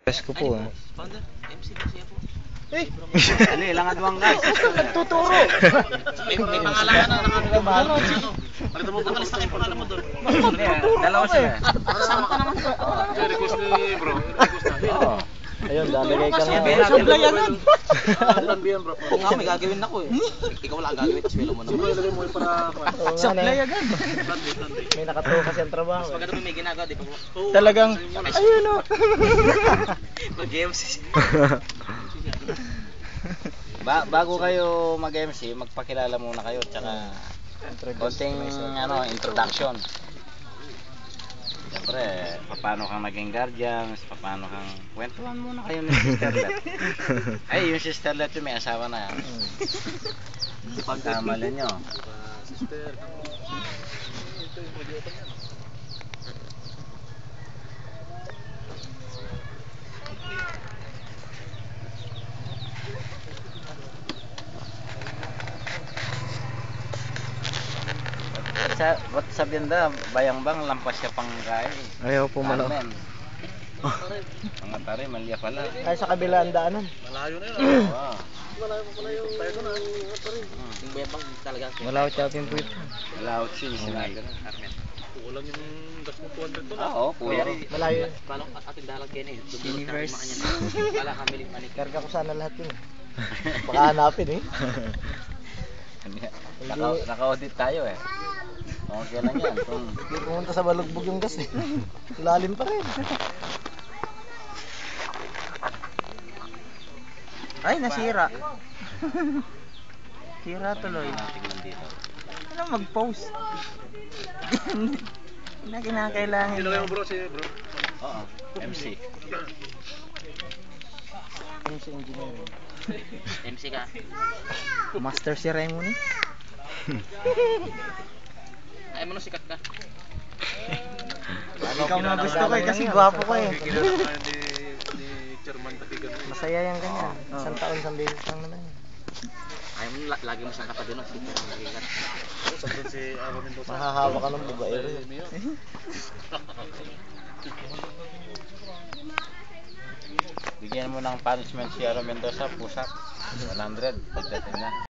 Presko po. Founder, MC po siya po. Eh, Dali, langan mo ang gas. nagtuturo. May pangalan na nakakalaman. Pakita mo bro, kalista yung pangalan mo doon. Dalawa sila. Kasama ka naman. Request ni bro. Request na. Oo. Ayun, lalagay ka Kasi na. sablay agad. Lambian bro. Oo nga, may gagawin ako eh. Ikaw wala gagawin, tapos wala mo Bro, naman. ilagay mo yung para... Sablay agad. May nakatuwa kasi ang trabaho. Mas maganda may ginagawa, di ba? Talagang, ayun o. Mag-MC. Bago kayo mag-MC, magpakilala muna kayo. Tsaka, konting introduction. Siyempre, paano kang naging guardians, paano kang... Kwentuhan muna kayo ni Sister Let. Ay, yung Sister Let yung may asawa na. Pagkamali nyo. Sister. Ba't sabihin da, bayang-bang, lampas siya pang kaya. Ayaw po malo. Mga tari, malya pala. Ay, sa kabila ang daanan. Malayo na yun. Wow. Malayo pa pala yung tayo na. Yung bayabang talaga. Malaw chapin po ito. Laut siya, sinabi na. Kulang yung gas mo 200 to na. Oo, kuya. Malayo. Paano ating dalag kayo eh. Universe. Wala kami manik. Karga ko sana lahat yun. Baka hanapin eh. Naka-audit tayo eh. Okay lang yan. Hindi pumunta sa balugbog yung gas eh. Lalim pa rin. Ay, nasira. Sira tuloy. Ano mag-post? Hindi na kinakailangan. Ilagay mo bro si bro. Oo, MC. MC engineer. MC ka. Master si Raymond eh. Ay mo sikat ka. Ikaw na gusto ko eh kasi gwapo ko eh. Kilala ka ni Chairman Tapigan. Masaya yan ganyan. Isang taon, isang beses lang naman yan. Ay mo lagi mo siyang katabi no. Sikat. Sandun si Aaron Mendoza. Mahahawa ka ng babaero. Bigyan mo ng punishment si Aaron Mendoza, push up. 100, pagdating na.